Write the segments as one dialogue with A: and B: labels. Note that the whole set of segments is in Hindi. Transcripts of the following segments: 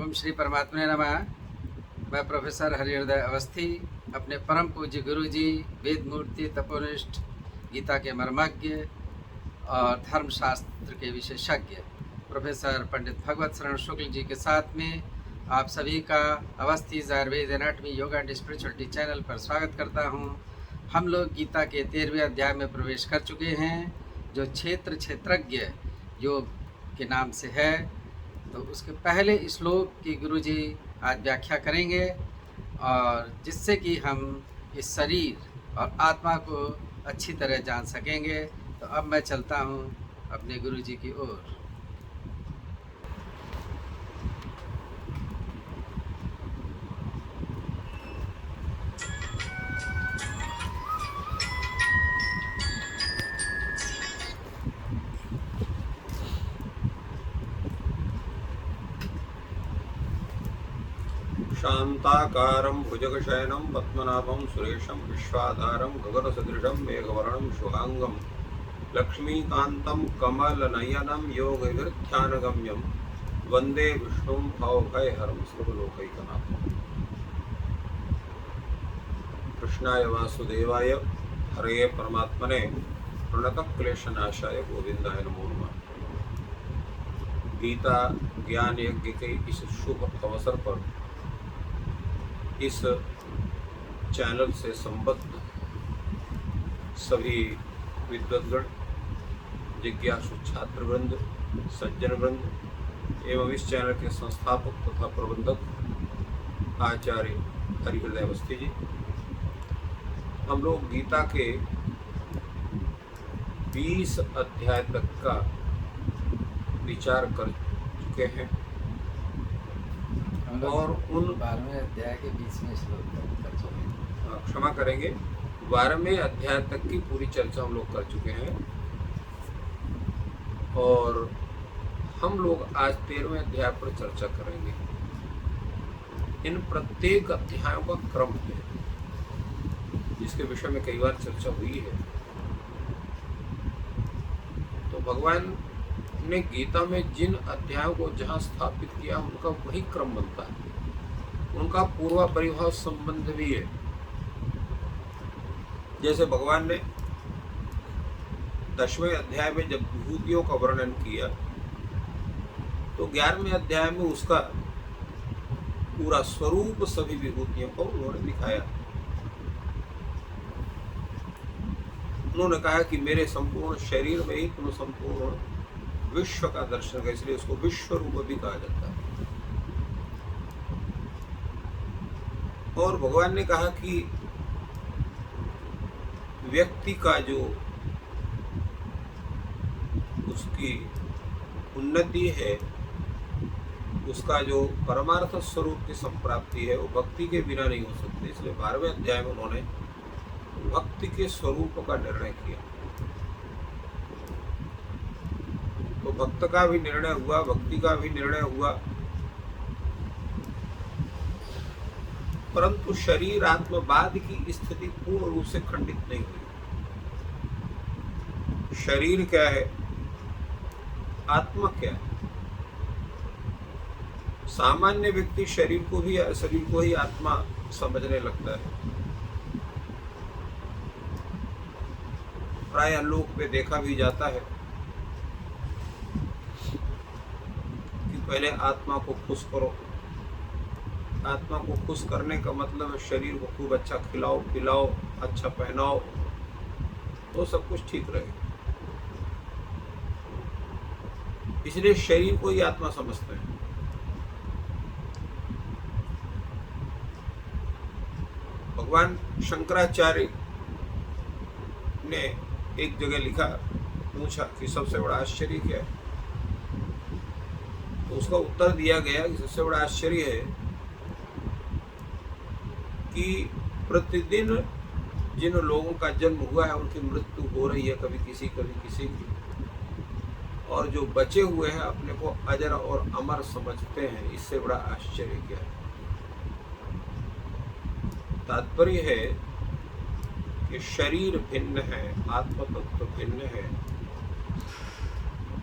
A: ओम श्री परमात्मा नमः। मैं प्रोफेसर हरिहृदय अवस्थी अपने परम पूज्य गुरु जी, वेद मूर्ति, तपोनिष्ठ, गीता के मर्मज्ञ और धर्मशास्त्र के विशेषज्ञ प्रोफेसर पंडित भगवत शरण शुक्ल जी के साथ में आप सभी का Awasthi Ayurveda anatomy yoga and spirituality channel पर स्वागत करता हूं। हम लोग गीता के 13वें अध्याय में प्रवेश कर चुके हैं, जो क्षेत्रज्ञ योग के नाम से है। तो उसके पहले श्लोक की गुरुजी आज व्याख्या करेंगे, और जिससे कि हम इस शरीर और आत्मा को अच्छी तरह जान सकेंगे। तो अब मैं चलता हूँ अपने गुरुजी की ओर।
B: शान्ताकारं भुजगशयनं पद्मनाभं सुरेशं विश्वाधारं गगनसदृशं मेघवर्णं शुभांगं लक्ष्मीकान्तं कमलनयनं योगविध्यानगम्यं वन्दे विष्णुं भवभयहरं सर्वलोकैकनाथं। कृष्णाय वासुदेवाय हरे परमात्मने प्रणतक्लेशनाशाय गोविंदाय नमो नमः। गीता ज्ञान यज्ञ के इस शुभ अवसर पर इस चैनल से संबद्ध सभी विद्वद्गण, जिज्ञासु छात्रवृंद, सज्जन वृंद एवं इस चैनल के संस्थापक तथा प्रबंधक आचार्य हरिहृदय अवस्थी जी, हम लोग गीता के 20 अध्याय तक का विचार कर चुके हैं और उन
A: 12वें अध्याय के 20वें श्लोक तक कर चुके हैं।
B: क्षमा करेंगे, 12वें अध्याय तक की पूरी चर्चा हम लोग कर चुके हैं और हम लोग आज 13वें अध्याय पर चर्चा करेंगे। इन प्रत्येक अध्यायों का क्रम है जिसके विषय में कई बार चर्चा हुई है। तो भगवान ने गीता में जिन अध्यायों को जहाँ स्थापित किया उनका वही क्रम बनता है, उनका पूर्वा परिभाव संबंध भी है। जैसे भगवान ने 10वें अध्याय में जब विभूतियों का वर्णन किया तो 11वें अध्याय में उसका पूरा स्वरूप सभी विभूतियों को उन्होंने दिखाया। उन्होंने कहा कि मेरे संपूर्ण शरीर में ही तुम संपूर्ण विश्व का दर्शन का, इसलिए उसको विश्व रूप भी कहा जाता है। और भगवान ने कहा कि व्यक्ति का जो उसकी उन्नति है, उसका जो परमार्थ स्वरूप की संप्राप्ति है, वो भक्ति के बिना नहीं हो सकती। इसलिए 12वें अध्याय में उन्होंने भक्ति के स्वरूप का निर्णय किया। तो भक्त का भी निर्णय हुआ, भक्ति का भी निर्णय हुआ, परंतु शरीर आत्मवाद की स्थिति पूर्ण रूप से खंडित नहीं हुई। शरीर क्या है, आत्मा क्या है? सामान्य व्यक्ति शरीर को ही आत्मा समझने लगता है। प्राय लोक पे देखा भी जाता है कि पहले आत्मा को खुश करो। आत्मा को खुश करने का मतलब है शरीर को खूब अच्छा खिलाओ पिलाओ, अच्छा पहनाओ, तो सब कुछ ठीक रहे। इसलिए शरीर को ही आत्मा समझते हैं। भगवान शंकराचार्य ने एक जगह लिखा, पूछा कि सबसे बड़ा आश्चर्य क्या है? तो उसका उत्तर दिया गया कि सबसे बड़ा आश्चर्य है कि प्रतिदिन जिन लोगों का जन्म हुआ है उनकी मृत्यु हो रही है, कभी किसी की, और जो बचे हुए हैं अपने को अजर और अमर समझते हैं। इससे बड़ा आश्चर्य क्या है? तात्पर्य है कि शरीर भिन्न है, आत्म तत्व भिन्न है।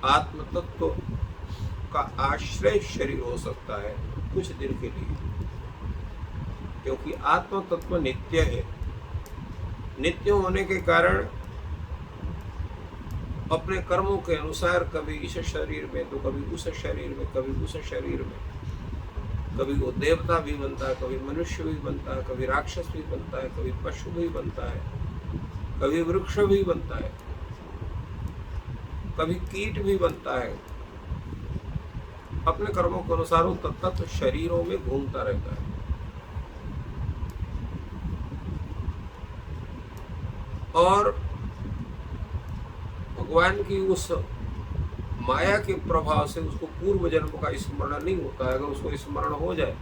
B: आत्म तत्व का आश्रय शरीर हो सकता है, कुछ दिन के लिए, क्योंकि आत्म तत्व नित्य है। नित्य होने के कारण अपने कर्मों के अनुसार कभी इस शरीर में तो कभी उस शरीर में, कभी उस शरीर में, कभी वो देवता भी बनता है, कभी मनुष्य भी बनता है, कभी राक्षस भी बनता है, कभी पशु भी बनता है, कभी वृक्ष भी बनता है, कभी कीट भी बनता है। अपने कर्मों के अनुसार वो तत्त शरीरों में घूमता रहता है। और भगवान की उस माया के प्रभाव से उसको पूर्व जन्म का स्मरण नहीं होता है। अगर उसको स्मरण हो जाए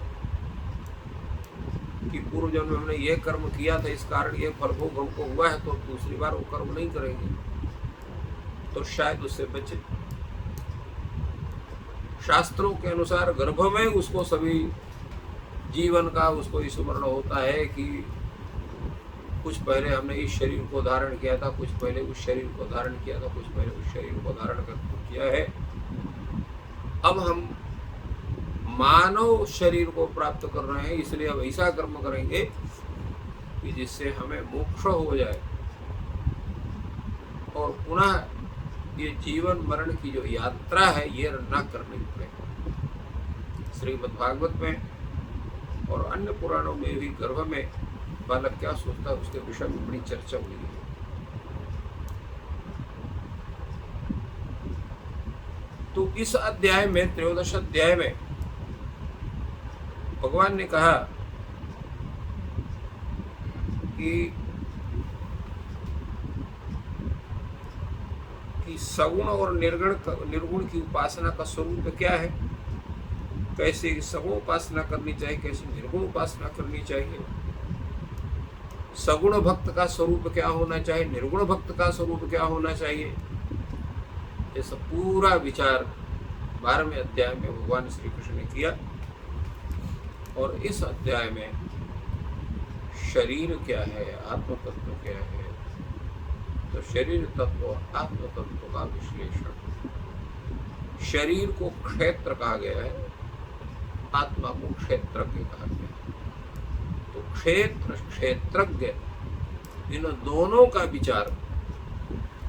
B: कि पूर्व जन्म में हमने ये कर्म किया था, इस कारण ये फल भोग हमको हुआ है, तो दूसरी बार वो कर्म नहीं करेंगे, तो शायद उससे बचे। शास्त्रों के अनुसार गर्भ में उसको सभी जीवन का उसको स्मरण होता है कि कुछ पहले हमने इस शरीर को धारण किया था, कुछ पहले उस शरीर को धारण किया था, कुछ पहले उस शरीर को धारण किया है। अब हम मानव शरीर को प्राप्त कर रहे हैं, इसलिए अब ऐसा कर्म करेंगे कि जिससे हमें मोक्ष हो जाए और पुनः ये जीवन मरण की जो यात्रा है ये न करनी पड़े। श्रीमद् भागवत में और अन्य पुराणों में भी गर्भ में बालक क्या सोचता है उसके विषय में बड़ी चर्चा हुई है। तो इस अध्याय में, त्रयोदश अध्याय में भगवान ने कहा कि सगुण और निर्गुण की उपासना का स्वरूप क्या है, कैसे सगुण उपासना करनी चाहिए, कैसे निर्गुण उपासना करनी चाहिए, सगुण भक्त का स्वरूप क्या होना चाहिए, निर्गुण भक्त का स्वरूप क्या होना चाहिए, ये सब पूरा विचार 12वें अध्याय में भगवान श्री कृष्ण ने किया। और इस अध्याय में शरीर क्या है, आत्म तत्व क्या है, तो शरीर तत्व आत्म तत्व का विश्लेषण। शरीर को क्षेत्र कहा गया है, आत्मा को क्षेत्रज्ञ कहा गया है। तो क्षेत्र क्षेत्रज्ञ इन दोनों का विचार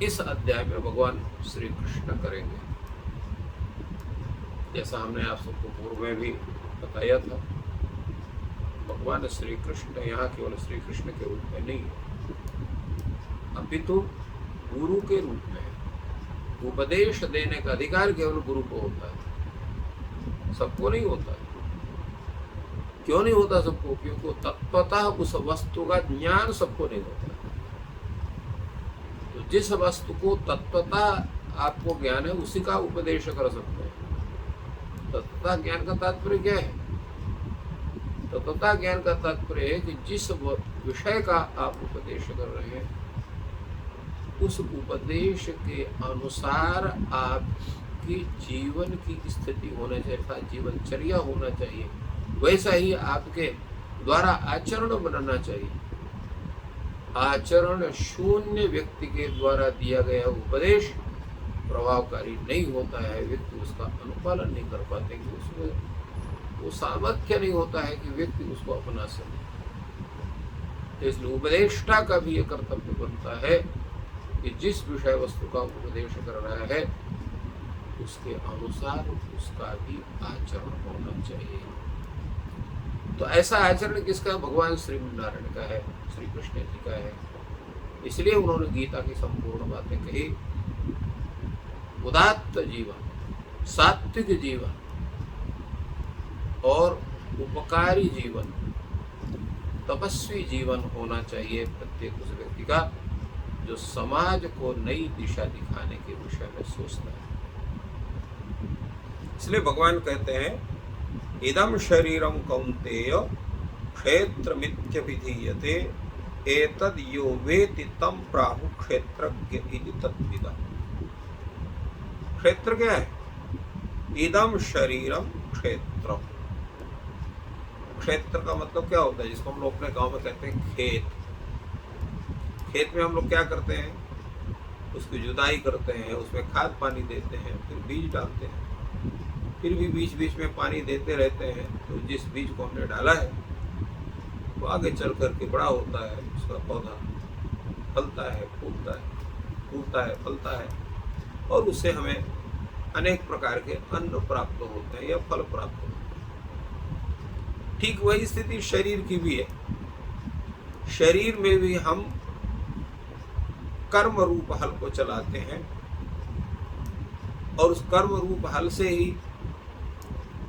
B: इस अध्याय में भगवान श्री कृष्ण करेंगे। जैसा हमने आप सबको पूर्व में भी बताया था, भगवान श्री कृष्ण यहाँ केवल श्री कृष्ण के रूप में नहीं अपितु गुरु के रूप में। उपदेश देने का अधिकार केवल गुरु को होता है, सबको नहीं होता। क्यों नहीं होता सबको? क्योंकि तत्वतः उस वस्तु का ज्ञान सबको नहीं होता। तो जिस वस्तु को तत्वतः आपको ज्ञान है उसी का उपदेश कर सकते हैं। तत्वतः ज्ञान का तात्पर्य क्या है? तत्वतः ज्ञान का तात्पर्य है कि जिस विषय का आप उपदेश कर रहे हैं उस उपदेश के अनुसार आपकी जीवन की स्थिति होना चाहिए, जीवनचर्या होना चाहिए, वैसा ही आपके द्वारा आचरण बनना चाहिए। आचरण शून्य व्यक्ति के द्वारा दिया गया उपदेश प्रभावकारी नहीं होता है, व्यक्ति उसका अनुपालन नहीं कर पाते, कि उसमें वो सामर्थ्य नहीं होता है कि व्यक्ति उसको अपना सके। तो इसलिए उपदेष्टा का भी ये कर्तव्य बनता है कि जिस विषय वस्तु का उपदेश कर रहा है उसके अनुसार उसका भी आचरण होना चाहिए। तो ऐसा आचरण किसका? भगवान श्री नारायण का है, श्री कृष्ण जी का है। इसलिए उन्होंने गीता की संपूर्ण बातें कही। उदात्त जीवन, सात्विक जीवन और उपकारी जीवन, तपस्वी जीवन होना चाहिए प्रत्येक उस व्यक्ति का जो समाज को नई दिशा दिखाने के विषय में सोचता है। इसलिए भगवान कहते हैं इदम शरीरम कौन्तेय क्षेत्रमित्यभिधीयते एतद् यो वेति तं प्राहु क्षेत्रज्ञ इति तद्विदः। क्षेत्र क्या है? इदम शरीरम क्षेत्रम। क्षेत्र का मतलब क्या होता है? जिसको हम लोग अपने गांव में कहते हैं खेत। खेत में हम लोग क्या करते हैं? उसकी जुताई करते हैं, उसमें खाद पानी देते हैं, फिर बीज डालते हैं, फिर भी बीच बीच में पानी देते रहते हैं, तो जिस बीज को हमने डाला है वो आगे चल करके बड़ा होता है, उसका पौधा फलता है, फूलता है, फूलता है, फलता है, और उससे हमें अनेक प्रकार के अन्न प्राप्त होते हैं या फल प्राप्त होते हैं। ठीक वही स्थिति शरीर की भी है। शरीर में भी हम कर्म रूप हल को चलाते हैं, और उस कर्म रूप हल से ही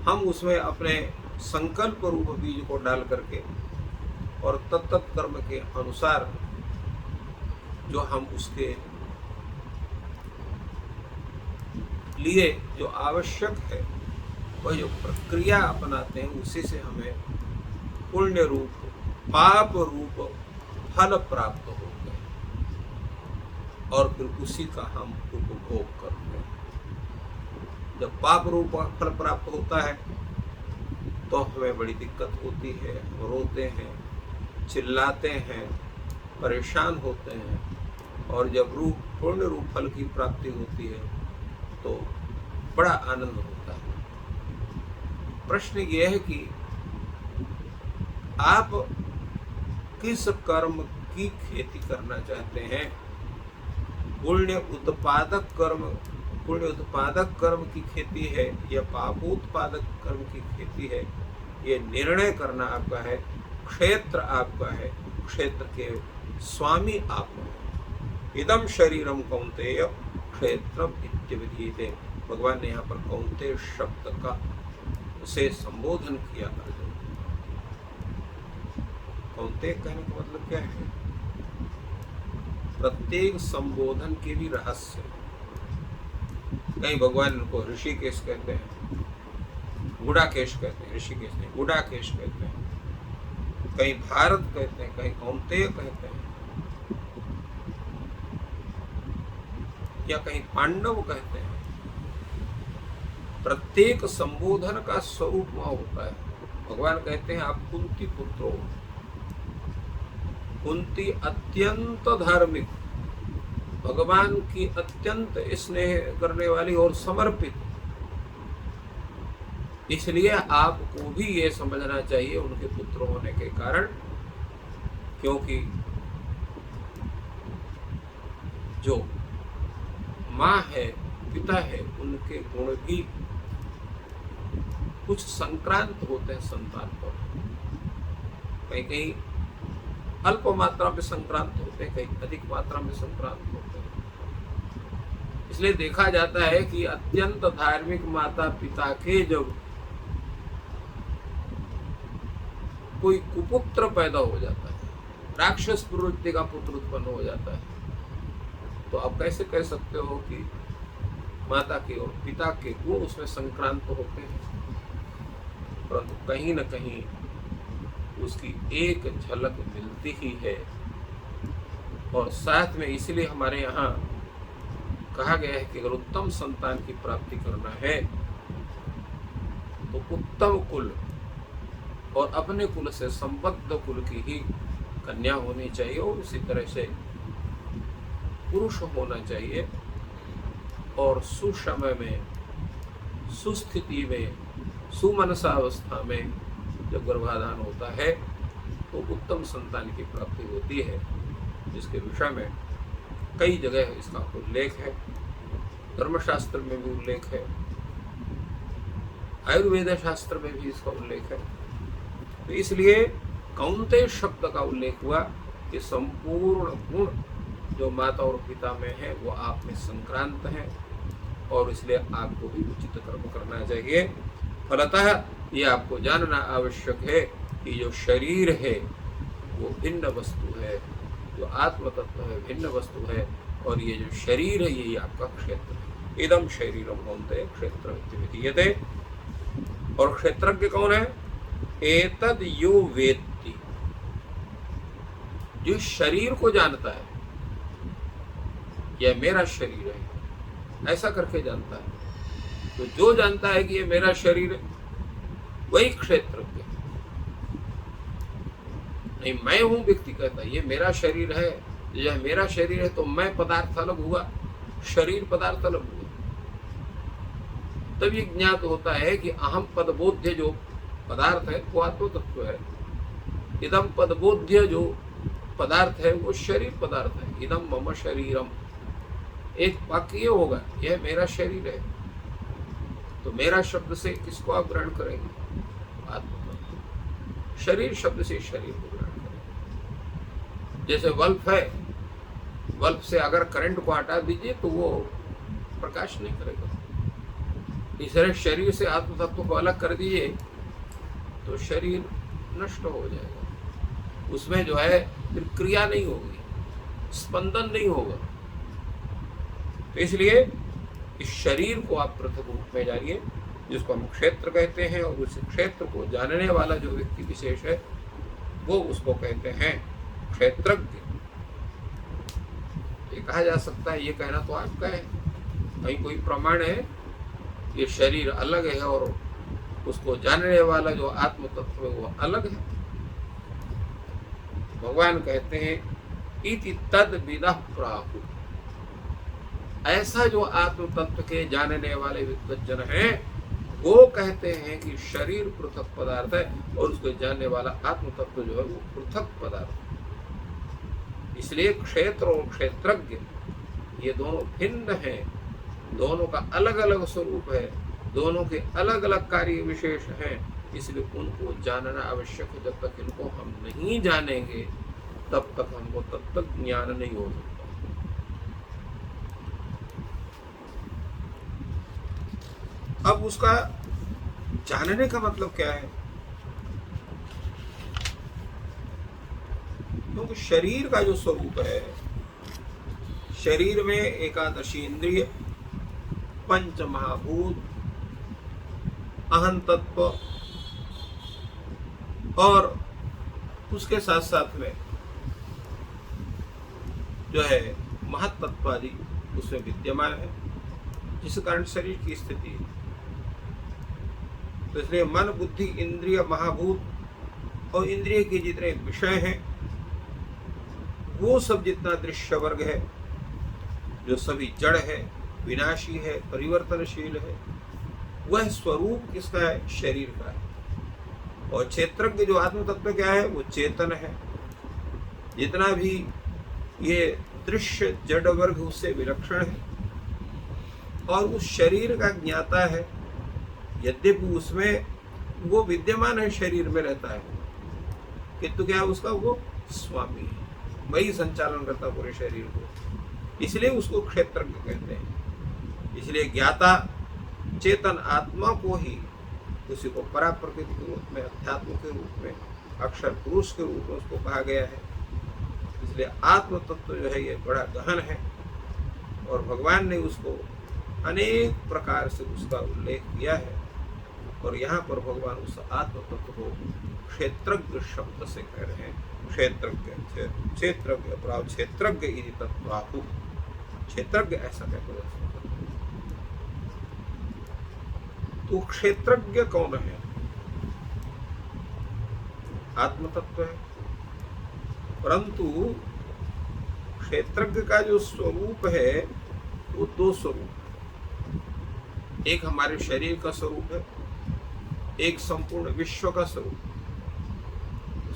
B: हम उसमें अपने संकल्प रूप बीज को डाल करके और तत्त कर्म के अनुसार जो हम उसके लिए जो आवश्यक है वह जो प्रक्रिया अपनाते हैं, उसी से हमें पुण्य रूप पाप रूप फल प्राप्त होते हैं, और फिर उसी का हम उपभोग करते हैं। जब पाप रूप फल प्राप्त होता है तो हमें बड़ी दिक्कत होती है, हम रोते हैं, चिल्लाते हैं, परेशान होते हैं, और जब पुण्य रूप फल की प्राप्ति होती है तो बड़ा आनंद होता है। प्रश्न यह है कि आप किस कर्म की खेती करना चाहते हैं? पुण्य उत्पादक कर्म की खेती है या पापोत्पादक कर्म की खेती है, ये निर्णय करना आपका है। क्षेत्र आपका है, क्षेत्र के स्वामी आप हैं। इदम शरीरम कौन्तेय क्षेत्रम इत्यभिधीयते। भगवान ने यहाँ पर कौन्तेय शब्द का से संबोधन किया। कौन्तेय कहने का मतलब क्या है? प्रत्येक संबोधन के भी रहस्य। कहीं भगवान इनको ऋषिकेश कहते हैं, गुड़ाकेश कहते हैं, ऋषिकेश नहीं गुड़ाकेश कहते हैं, कहीं भारत कहते हैं, कहीं कौन्तेय कहते हैं, या कहीं पांडव कहते हैं। प्रत्येक संबोधन का स्वरूप वहां होता है। भगवान कहते हैं आप कुंती पुत्र हो। कुंती अत्यंत धार्मिक, भगवान की अत्यंत स्नेह करने वाली और समर्पित, इसलिए आपको भी ये समझना चाहिए उनके पुत्र होने के कारण, क्योंकि जो माँ है, पिता है, उनके गुण भी कुछ संक्रांत होते हैं संतान पर। कहीं कहीं अल्प मात्रा में संक्रांत होते हैं, कहीं अधिक मात्रा में संक्रांत होते हैं। इसलिए देखा जाता है कि अत्यंत धार्मिक माता पिता के जब कोई कुपुत्र पैदा हो जाता है, राक्षस प्रवृत्ति का पुत्र उत्पन्न हो जाता है, तो आप कैसे कह सकते हो कि माता के और पिता के गुण उसमें संक्रांत होते हैं? परंतु कहीं न कहीं उसकी एक झलक मिलती ही है। और साथ में इसलिए हमारे यहाँ कहा गया है कि अगर उत्तम संतान की प्राप्ति करना है तो उत्तम कुल और अपने कुल से संबद्ध कुल की ही कन्या होनी चाहिए, और उसी तरह से पुरुष होना चाहिए। और सुसमय में, सुस्थिति में, सुमनसा अवस्था में जब गर्भाधान होता है तो उत्तम संतान की प्राप्ति होती है, जिसके विषय में कई जगह इसका उल्लेख है। धर्मशास्त्र में भी उल्लेख है, आयुर्वेद शास्त्र में भी इसका उल्लेख है। तो इसलिए कौन्तेय शब्द का उल्लेख हुआ कि संपूर्ण गुण जो माता और पिता में है वो आप में संक्रांत है, और इसलिए आपको भी उचित कर्म करना चाहिए। फलतः ये आपको जानना आवश्यक है कि जो शरीर है वो भिन्न वस्तु है, जो आत्म तत्व है भिन्न वस्तु है, और ये जो शरीर है यही आपका क्षेत्र है। इदम शरीरम कौन्तेय क्षेत्र विधीयते। और क्षेत्रज्ञ कौन है? एतद यो वेत्ति, जो शरीर को जानता है, यह मेरा शरीर है, ऐसा करके जानता है। तो जो जानता है कि ये मेरा शरीर है वही क्षेत्रज्ञ। नहीं मैं हूं व्यक्ति कहता है ये मेरा शरीर है, यह मेरा शरीर है, तो मैं पदार्थ अलग हुआ, शरीर पदार्थ अलग हुआ। तब ये ज्ञात होता है कि अहम पदबोध्य जो पदार्थ है वो आत्म तत्व है, इदम पदबोध्य जो पदार्थ है वो शरीर पदार्थ है। इदम मम शरीरम, एक वाक्य ये होगा, यह मेरा शरीर है। तो मेरा शब्द से किसको आप ग्रहण करेंगे? आत्म तत्व। शरीर शब्द से शरीर को ग्रहण करेंगे। जैसे बल्ब है, बल्ब से अगर करंट को हटा दीजिए तो वो प्रकाश नहीं करेगा। इस तरह शरीर से आत्म तत्व को अलग कर दीजिए तो शरीर नष्ट हो जाएगा, उसमें जो है फिर क्रिया नहीं होगी, स्पंदन नहीं होगा। तो इसलिए इस शरीर को आप पृथक रूप में जानिए, जिसको हम क्षेत्र कहते हैं, और उस क्षेत्र को जानने वाला जो व्यक्ति विशेष है वो उसको कहते हैं क्षेत्रज्ञ। ये कहा जा सकता है, ये कहना तो आपका है, कहीं कोई प्रमाण है? ये शरीर अलग है और उसको जानने वाला जो आत्म तत्व है वो अलग है। भगवान कहते हैं इति तद विदः प्राहु, ऐसा जो आत्म तत्व के जानने वाले विद्वज्जन हैं वो कहते हैं कि शरीर पृथक पदार्थ है और उसको जानने वाला आत्म तत्व जो है वो पृथक पदार्थ है। इसलिए क्षेत्र और क्षेत्रज्ञ ये दोनों भिन्न हैं, दोनों का अलग अलग स्वरूप है, दोनों के अलग अलग कार्य विशेष हैं। इसलिए उनको जानना आवश्यक है। जब तक इनको हम नहीं जानेंगे तब तक हमको तब तक ज्ञान नहीं हो सकता। अब उसका जानने का मतलब क्या है? क्योंकि शरीर का जो स्वरूप है, शरीर में एकादशी इंद्रिय, पंच महाभूत, अहं तत्व और उसके साथ साथ में जो है महत्त्व आदि उसमें विद्यमान है, जिस कारण शरीर की स्थिति है। तो इसलिए मन, बुद्धि, इंद्रिय, महाभूत और इंद्रिय के जितने विषय हैं वो सब जितना दृश्य वर्ग है, जो सभी जड़ है, विनाशी है, परिवर्तनशील है, वह स्वरूप किसका है? शरीर का है। और क्षेत्रज्ञ जो आत्म तत्व क्या है? वो चेतन है। जितना भी ये दृश्य जड़ वर्ग उससे विलक्षण है और उस शरीर का ज्ञाता है, यद्यपि उसमें वो विद्यमान है, शरीर में रहता है, किंतु क्या उसका वो स्वामी है, वही संचालन करता पूरे शरीर को। इसलिए उसको क्षेत्रज्ञ कहते हैं। इसलिए ज्ञाता चेतन आत्मा को ही उसी को परा प्रकृति के रूप में, अध्यात्म के रूप में, अक्षर पुरुष के रूप में उसको कहा गया है। इसलिए आत्म तत्व जो है ये बड़ा गहन है और भगवान ने उसको अनेक प्रकार से उसका उल्लेख किया है। और यहाँ पर भगवान उस आत्म तत्व को क्षेत्रज्ञ शब्द से कह रहे हैं। क्षेत्रज्ञ, क्षेत्रज्ञ प्राव क्षेत्रज्ञ इति तत्वाहु, क्षेत्रज्ञ ऐसा कहते हैं। तो क्षेत्रज्ञ कौन है? आत्म तत्व है, परंतु क्षेत्रज्ञ का जो स्वरूप है वो दो स्वरूप, एक हमारे शरीर का स्वरूप है, एक संपूर्ण विश्व का स्वरूप।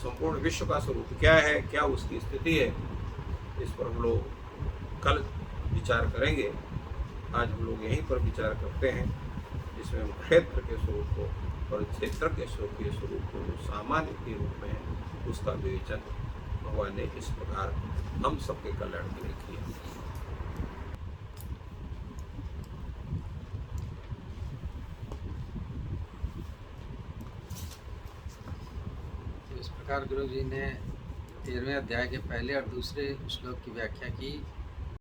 B: संपूर्ण विश्व का स्वरूप क्या है, क्या उसकी स्थिति है, इस पर हम लोग कल विचार करेंगे। आज हम लोग यहीं पर विचार करते हैं, जिसमें हम क्षेत्र के स्वरूप को और क्षेत्र के स्वरूप को जो सामान्य के रूप में है उसका विवेचन भगवान ने इस प्रकार हम सबके कल्याण के लिए किया।
A: इस प्रकार गुरु जी ने 13वें अध्याय के पहले और दूसरे श्लोक की व्याख्या की।